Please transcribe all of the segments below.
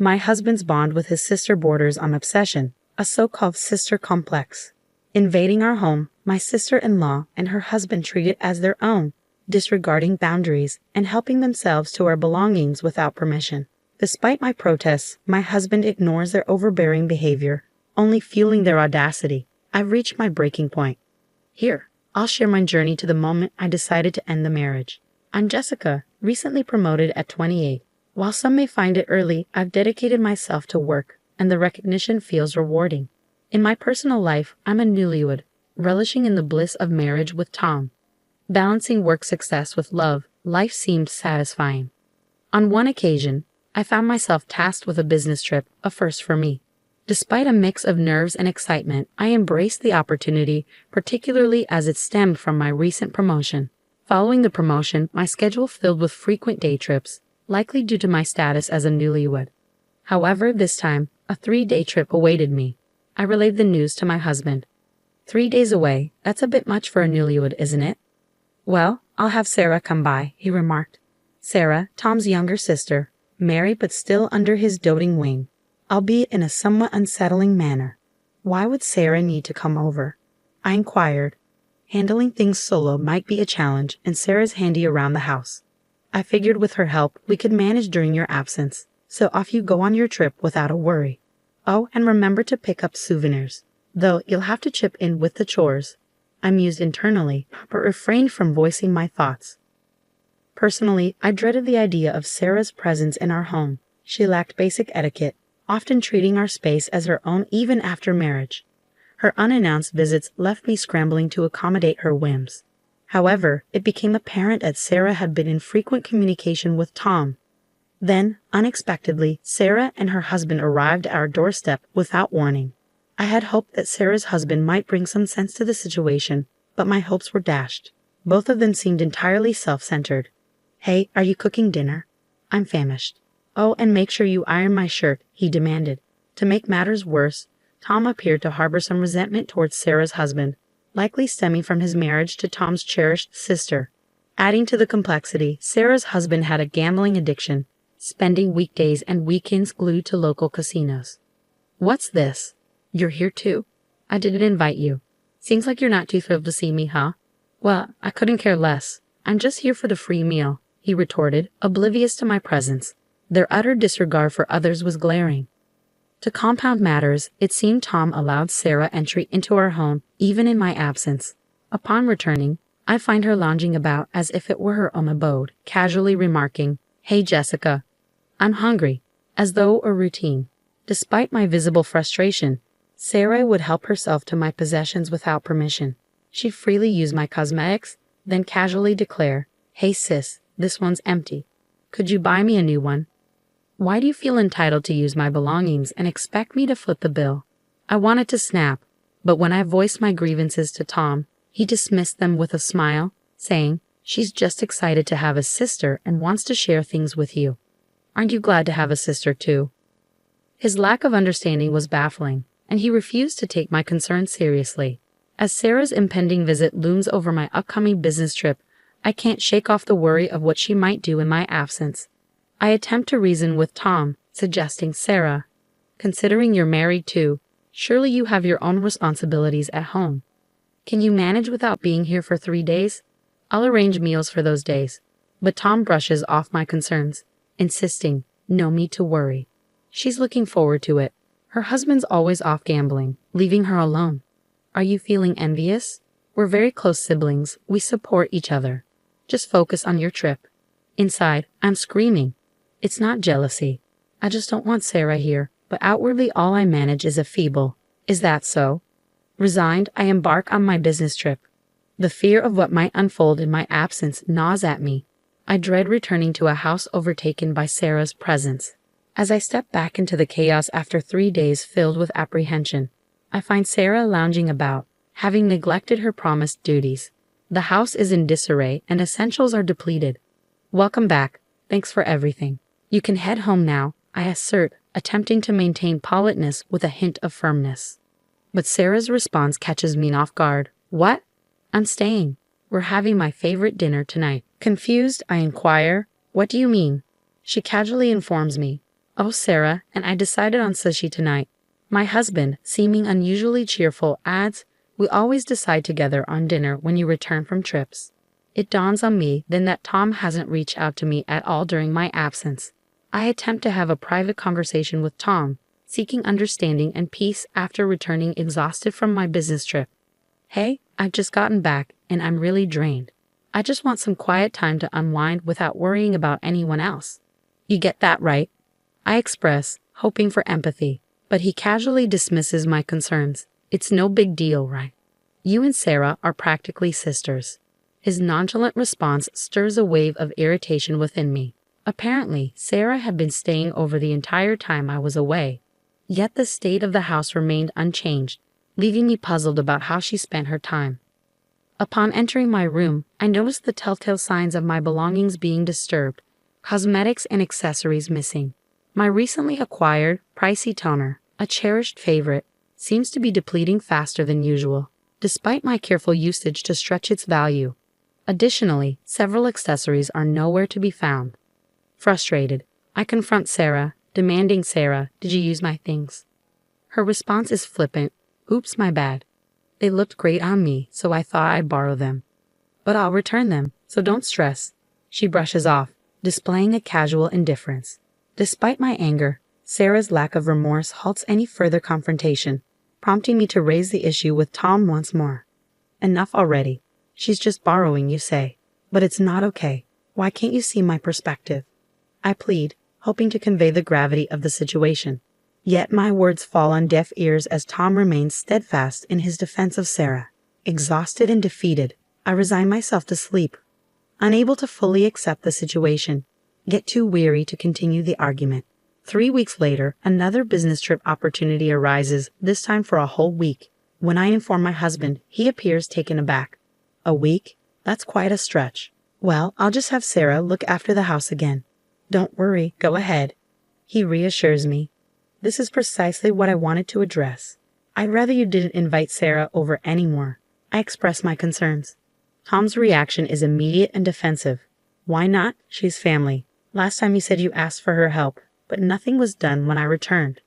My husband's bond with his sister borders on obsession, a so-called sister complex. Invading our home, my sister-in-law and her husband treat it as their own, disregarding boundaries and helping themselves to our belongings without permission. Despite my protests, my husband ignores their overbearing behavior, only fueling their audacity. I've reached my breaking point. Here, I'll share my journey to the moment I decided to end the marriage. I'm Jessica, recently promoted at 28. While some may find it early, I've dedicated myself to work, and the recognition feels rewarding. In my personal life, I'm a newlywed, relishing in the bliss of marriage with Tom. Balancing work success with love, life seemed satisfying. On one occasion, I found myself tasked with a business trip, a first for me. Despite a mix of nerves and excitement, I embraced the opportunity, particularly as it stemmed from my recent promotion. Following the promotion, my schedule filled with frequent day trips, likely due to my status as a newlywed. However, this time, a 3-day trip awaited me. I relayed the news to my husband. 3 days away, that's a bit much for a newlywed, isn't it? Well, I'll have Sarah come by, he remarked. Sarah, Tom's younger sister, married but still under his doting wing, albeit in a somewhat unsettling manner. Why would Sarah need to come over? I inquired. Handling things solo might be a challenge, and Sarah's handy around the house. I figured with her help, we could manage during your absence, so off you go on your trip without a worry. Oh, and remember to pick up souvenirs, though you'll have to chip in with the chores. I mused internally, but refrained from voicing my thoughts. Personally, I dreaded the idea of Sarah's presence in our home. She lacked basic etiquette, often treating our space as her own even after marriage. Her unannounced visits left me scrambling to accommodate her whims. However, it became apparent that Sarah had been in frequent communication with Tom. Then, unexpectedly, Sarah and her husband arrived at our doorstep without warning. I had hoped that Sarah's husband might bring some sense to the situation, but my hopes were dashed. Both of them seemed entirely self-centered. Hey, are you cooking dinner? I'm famished. Oh, and make sure you iron my shirt, he demanded. To make matters worse, Tom appeared to harbor some resentment towards Sarah's husband, likely stemming from his marriage to Tom's cherished sister. Adding to the complexity, Sarah's husband had a gambling addiction, spending weekdays and weekends glued to local casinos. What's this? You're here too? I didn't invite you. Seems like you're not too thrilled to see me, huh? Well, I couldn't care less. I'm just here for the free meal, he retorted, oblivious to my presence. Their utter disregard for others was glaring. To compound matters, it seemed Tom allowed Sarah entry into our home even in my absence. Upon returning, I find her lounging about as if it were her own abode, casually remarking, "Hey Jessica, I'm hungry," as though a routine. Despite my visible frustration, Sarah would help herself to my possessions without permission. She'd freely use my cosmetics, then casually declare, "Hey sis, this one's empty. Could you buy me a new one?" Why do you feel entitled to use my belongings and expect me to foot the bill? I wanted to snap, but when I voiced my grievances to Tom, he dismissed them with a smile, saying, "She's just excited to have a sister and wants to share things with you. Aren't you glad to have a sister too?" His lack of understanding was baffling, and he refused to take my concerns seriously. As Sarah's impending visit looms over my upcoming business trip, I can't shake off the worry of what she might do in my absence. I attempt to reason with Tom, suggesting, "Sarah, considering you're married too, surely you have your own responsibilities at home. Can you manage without being here for 3 days? I'll arrange meals for those days." But Tom brushes off my concerns, insisting, "No need to worry. She's looking forward to it. Her husband's always off gambling, leaving her alone. Are you feeling envious? We're very close siblings. We support each other. Just focus on your trip." Inside, I'm screaming. It's not jealousy. I just don't want Sarah here, but outwardly all I manage is a feeble, "Is that so?" Resigned, I embark on my business trip. The fear of what might unfold in my absence gnaws at me. I dread returning to a house overtaken by Sarah's presence. As I step back into the chaos after 3 days filled with apprehension, I find Sarah lounging about, having neglected her promised duties. The house is in disarray and essentials are depleted. "Welcome back. Thanks for everything. You can head home now," I assert, attempting to maintain politeness with a hint of firmness. But Sarah's response catches me off guard. "What? I'm staying. We're having my favorite dinner tonight." Confused, I inquire, "What do you mean?" She casually informs me, Oh, Sarah, and I decided on sushi tonight. My husband, seeming unusually cheerful, adds, we always decide together on dinner when you return from trips. It dawns on me then that Tom hasn't reached out to me at all during my absence. I attempt to have a private conversation with Tom, seeking understanding and peace after returning exhausted from my business trip. Hey, I've just gotten back, and I'm really drained. I just want some quiet time to unwind without worrying about anyone else. You get that right? I express, hoping for empathy, but he casually dismisses my concerns. It's no big deal, right? You and Sarah are practically sisters. His nonchalant response stirs a wave of irritation within me. Apparently, Sarah had been staying over the entire time I was away. Yet the state of the house remained unchanged, leaving me puzzled about how she spent her time. Upon entering my room, I noticed the telltale signs of my belongings being disturbed, cosmetics and accessories missing. My recently acquired, pricey toner, a cherished favorite, seems to be depleting faster than usual, despite my careful usage to stretch its value. Additionally, several accessories are nowhere to be found. Frustrated, I confront Sarah, demanding, Sarah, did you use my things? Her response is flippant, oops, my bad. They looked great on me, so I thought I'd borrow them. But I'll return them, so don't stress. She brushes off, displaying a casual indifference. Despite my anger, Sarah's lack of remorse halts any further confrontation, prompting me to raise the issue with Tom once more. Enough already. She's just borrowing, you say. But it's not okay. Why can't you see my perspective? I plead, hoping to convey the gravity of the situation. Yet my words fall on deaf ears as Tom remains steadfast in his defense of Sarah. Exhausted and defeated, I resign myself to sleep, unable to fully accept the situation, yet too weary to continue the argument. 3 weeks later, another business trip opportunity arises, this time for a whole week. When I inform my husband, he appears taken aback. A week? That's quite a stretch. Well, I'll just have Sarah look after the house again. Don't worry, go ahead. He reassures me. This is precisely what I wanted to address. I'd rather you didn't invite Sarah over anymore. I express my concerns. Tom's reaction is immediate and defensive. Why not? She's family. Last time you said you asked for her help, but nothing was done when I returned.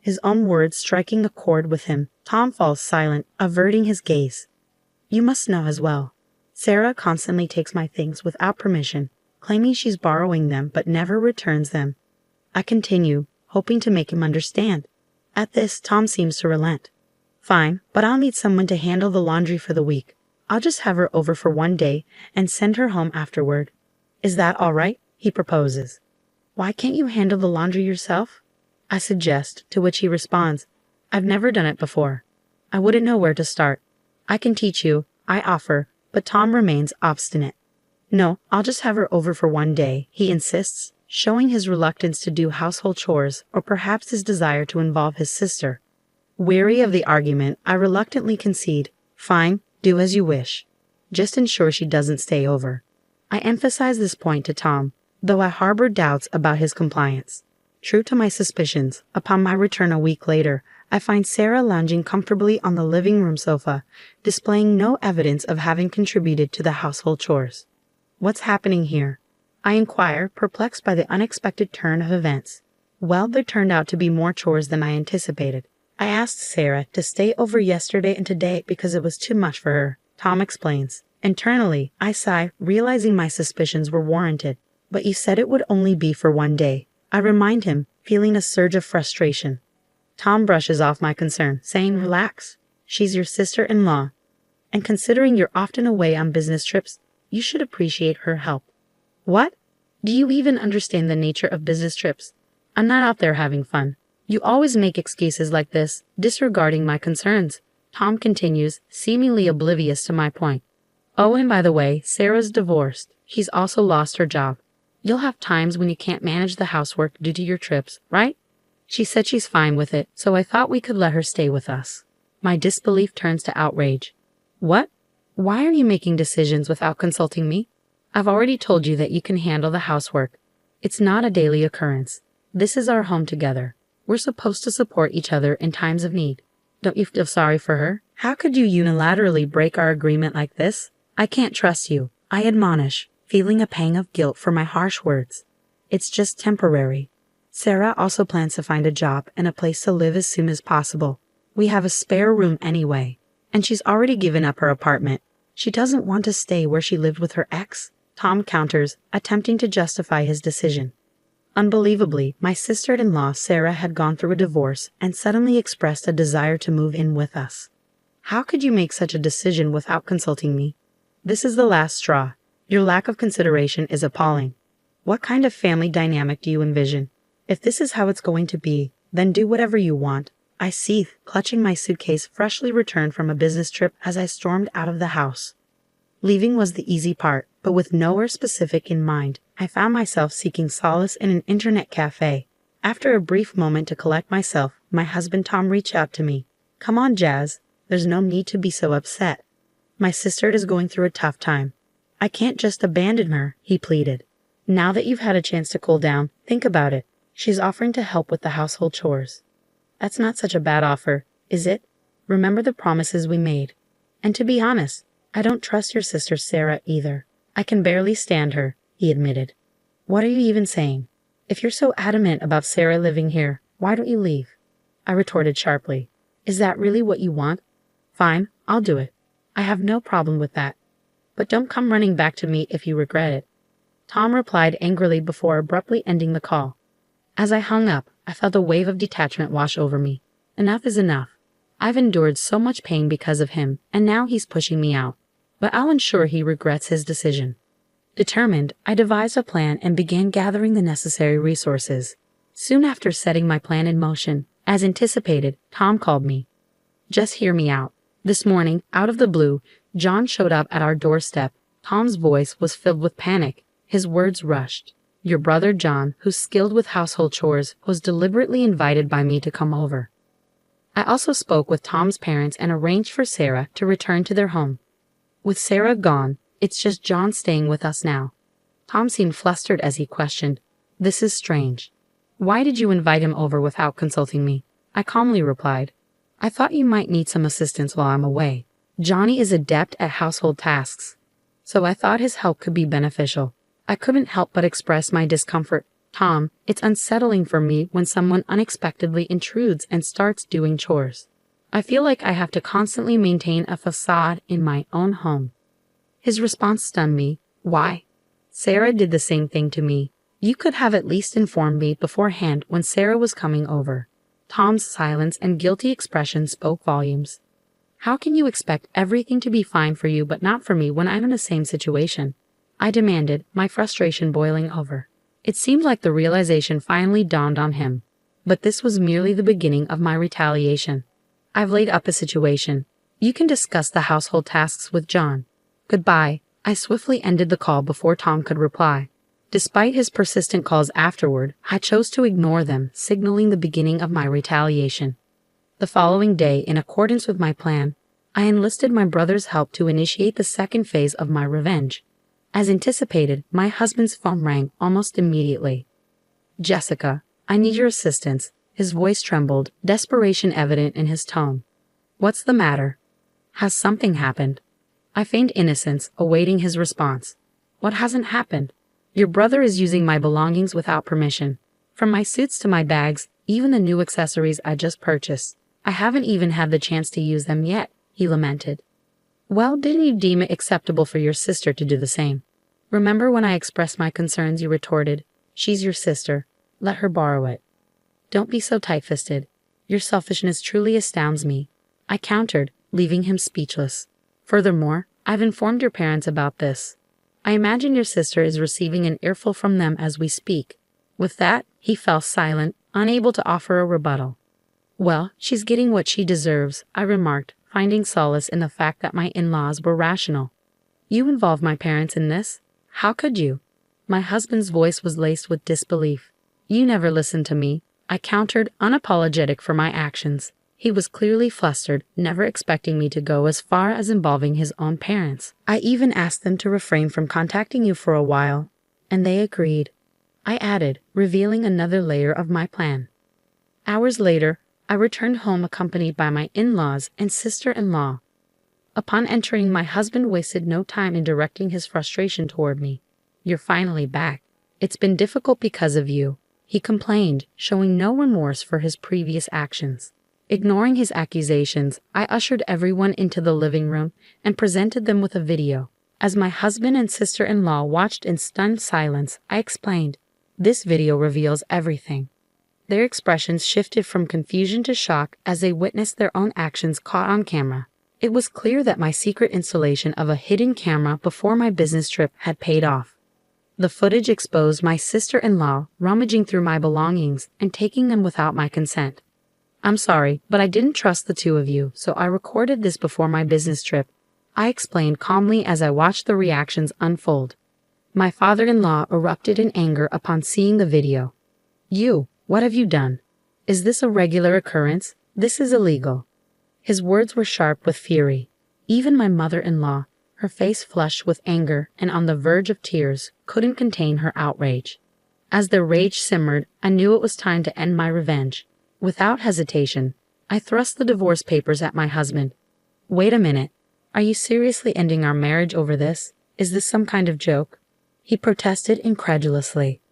His own words striking a chord with him, Tom falls silent, averting his gaze. You must know as well. Sarah constantly takes my things without permission, claiming she's borrowing them but never returns them. I continue, hoping to make him understand. At this, Tom seems to relent. Fine, but I'll need someone to handle the laundry for the week. I'll just have her over for one day and send her home afterward. Is that all right? He proposes. Why can't you handle the laundry yourself? I suggest, to which he responds, I've never done it before. I wouldn't know where to start. I can teach you, I offer, but Tom remains obstinate. No, I'll just have her over for one day, he insists, showing his reluctance to do household chores or perhaps his desire to involve his sister. Weary of the argument, I reluctantly concede, fine, do as you wish. Just ensure she doesn't stay over. I emphasize this point to Tom, though I harbor doubts about his compliance. True to my suspicions, upon my return a week later, I find Sarah lounging comfortably on the living room sofa, displaying no evidence of having contributed to the household chores. What's happening here? I inquire, perplexed by the unexpected turn of events. Well, there turned out to be more chores than I anticipated. I asked Sarah to stay over yesterday and today because it was too much for her, Tom explains. Internally, I sigh, realizing my suspicions were warranted. But you said it would only be for one day. I remind him, feeling a surge of frustration. Tom brushes off my concern, saying, relax. She's your sister-in-law. And considering you're often away on business trips, you should appreciate her help. What? Do you even understand the nature of business trips? I'm not out there having fun. You always make excuses like this, disregarding my concerns. Tom continues, seemingly oblivious to my point. Oh, and by the way, Sarah's divorced. She's also lost her job. You'll have times when you can't manage the housework due to your trips, right? She said she's fine with it, so I thought we could let her stay with us. My disbelief turns to outrage. What? Why are you making decisions without consulting me? I've already told you that you can handle the housework. It's not a daily occurrence. This is our home together. We're supposed to support each other in times of need. Don't you feel sorry for her? How could you unilaterally break our agreement like this? I can't trust you, I admonish, feeling a pang of guilt for my harsh words. It's just temporary. Sarah also plans to find a job and a place to live as soon as possible. We have a spare room anyway, and she's already given up her apartment. She doesn't want to stay where she lived with her ex, Tom counters, attempting to justify his decision. Unbelievably, my sister-in-law Sarah had gone through a divorce and suddenly expressed a desire to move in with us. How could you make such a decision without consulting me? This is the last straw. Your lack of consideration is appalling. What kind of family dynamic do you envision? If this is how it's going to be, then do whatever you want. I seethed, clutching my suitcase freshly returned from a business trip as I stormed out of the house. Leaving was the easy part, but with nowhere specific in mind, I found myself seeking solace in an internet cafe. After a brief moment to collect myself, my husband Tom reached out to me. Come on, Jazz. There's no need to be so upset. My sister is going through a tough time. I can't just abandon her, he pleaded. Now that you've had a chance to cool down, think about it. She's offering to help with the household chores. That's not such a bad offer, is it? Remember the promises we made. And to be honest, I don't trust your sister Sarah either. I can barely stand her, he admitted. What are you even saying? If you're so adamant about Sarah living here, why don't you leave? I retorted sharply. Is that really what you want? Fine, I'll do it. I have no problem with that. But don't come running back to me if you regret it. Tom replied angrily before abruptly ending the call. As I hung up, I felt a wave of detachment wash over me. Enough is enough. I've endured so much pain because of him, and now he's pushing me out. But I'll ensure he regrets his decision. Determined, I devised a plan and began gathering the necessary resources. Soon after setting my plan in motion, as anticipated, Tom called me. Just hear me out. This morning, out of the blue, John showed up at our doorstep. Tom's voice was filled with panic. His words rushed. Your brother John, who's skilled with household chores, was deliberately invited by me to come over. I also spoke with Tom's parents and arranged for Sarah to return to their home. With Sarah gone, it's just John staying with us now. Tom seemed flustered as he questioned. This is strange. Why did you invite him over without consulting me? I calmly replied. I thought you might need some assistance while I'm away. Johnny is adept at household tasks, so I thought his help could be beneficial. I couldn't help but express my discomfort. Tom, it's unsettling for me when someone unexpectedly intrudes and starts doing chores. I feel like I have to constantly maintain a facade in my own home. His response stunned me. Why? Sarah did the same thing to me. You could have at least informed me beforehand when Sarah was coming over. Tom's silence and guilty expression spoke volumes. How can you expect everything to be fine for you but not for me when I'm in the same situation? I demanded, my frustration boiling over. It seemed like the realization finally dawned on him. But this was merely the beginning of my retaliation. I've laid up a situation. You can discuss the household tasks with John. Goodbye. I swiftly ended the call before Tom could reply. Despite his persistent calls afterward, I chose to ignore them, signaling the beginning of my retaliation. The following day, in accordance with my plan, I enlisted my brother's help to initiate the second phase of my revenge. As anticipated, my husband's phone rang almost immediately. Jessica, I need your assistance. His voice trembled, desperation evident in his tone. What's the matter? Has something happened? I feigned innocence, awaiting his response. What hasn't happened? Your brother is using my belongings without permission. From my suits to my bags, even the new accessories I just purchased. I haven't even had the chance to use them yet, he lamented. Well, didn't you deem it acceptable for your sister to do the same? Remember when I expressed my concerns, you retorted, she's your sister. Let her borrow it. Don't be so tight-fisted. Your selfishness truly astounds me. I countered, leaving him speechless. Furthermore, I've informed your parents about this. I imagine your sister is receiving an earful from them as we speak. With that, he fell silent, unable to offer a rebuttal. Well, she's getting what she deserves, I remarked, finding solace in the fact that my in-laws were rational. You involved my parents in this? How could you? My husband's voice was laced with disbelief. You never listened to me. I countered, unapologetic for my actions. He was clearly flustered, never expecting me to go as far as involving his own parents. I even asked them to refrain from contacting you for a while, and they agreed. I added, revealing another layer of my plan. Hours later, I returned home accompanied by my in-laws and sister-in-law. Upon entering, my husband wasted no time in directing his frustration toward me. You're finally back. It's been difficult because of you. he complained, showing no remorse for his previous actions. Ignoring his accusations, I ushered everyone into the living room and presented them with a video. As my husband and sister-in-law watched in stunned silence, I explained, "This video reveals everything." Their expressions shifted from confusion to shock as they witnessed their own actions caught on camera. It was clear that my secret installation of a hidden camera before my business trip had paid off. The footage exposed my sister-in-law rummaging through my belongings and taking them without my consent. "I'm sorry, but I didn't trust the two of you, so I recorded this before my business trip," I explained calmly as I watched the reactions unfold. My father-in-law erupted in anger upon seeing the video. What have you done? Is this a regular occurrence? This is illegal." His words were sharp with fury. Even my mother-in-law, her face flushed with anger and on the verge of tears, couldn't contain her outrage. As their rage simmered, I knew it was time to end my revenge. Without hesitation, I thrust the divorce papers at my husband. "Wait a minute. Are you seriously ending our marriage over this? Is this some kind of joke?" He protested incredulously.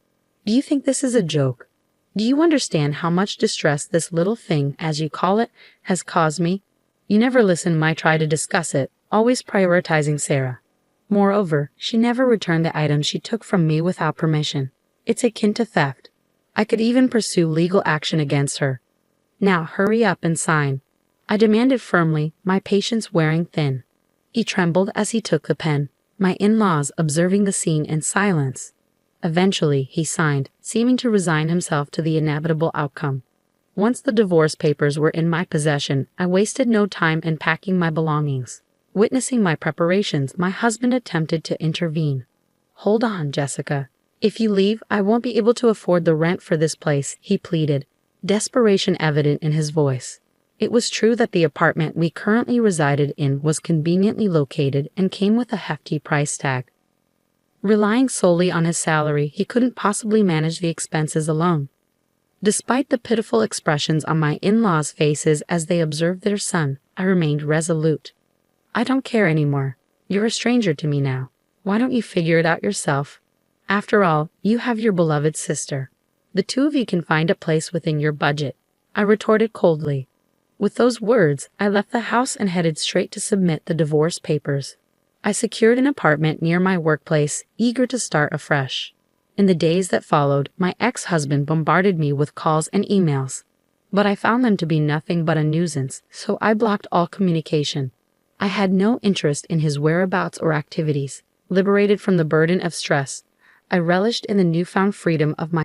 "Do you think this is a joke? Do you understand how much distress this little thing, as you call it, has caused me? You never listen when I try to discuss it, always prioritizing Sarah. Moreover, she never returned the items she took from me without permission. It's akin to theft. I could even pursue legal action against her. Now hurry up and sign," I demanded firmly, my patience wearing thin. He trembled as he took the pen, my in-laws observing the scene in silence. Eventually, he signed, seeming to resign himself to the inevitable outcome. Once the divorce papers were in my possession, I wasted no time in packing my belongings. Witnessing my preparations, my husband attempted to intervene. "Hold on, Jessica. If you leave, I won't be able to afford the rent for this place," he pleaded, desperation evident in his voice. It was true that the apartment we currently resided in was conveniently located and came with a hefty price tag. Relying solely on his salary, he couldn't possibly manage the expenses alone. Despite the pitiful expressions on my in-laws' faces as they observed their son, I remained resolute. "I don't care anymore. You're a stranger to me now. Why don't you figure it out yourself? After all, you have your beloved sister. The two of you can find a place within your budget," I retorted coldly. With those words, I left the house and headed straight to submit the divorce papers. I secured an apartment near my workplace, eager to start afresh. In the days that followed, my ex-husband bombarded me with calls and emails. But I found them to be nothing but a nuisance, so I blocked all communication. I had no interest in his whereabouts or activities. Liberated from the burden of stress, I relished in the newfound freedom of my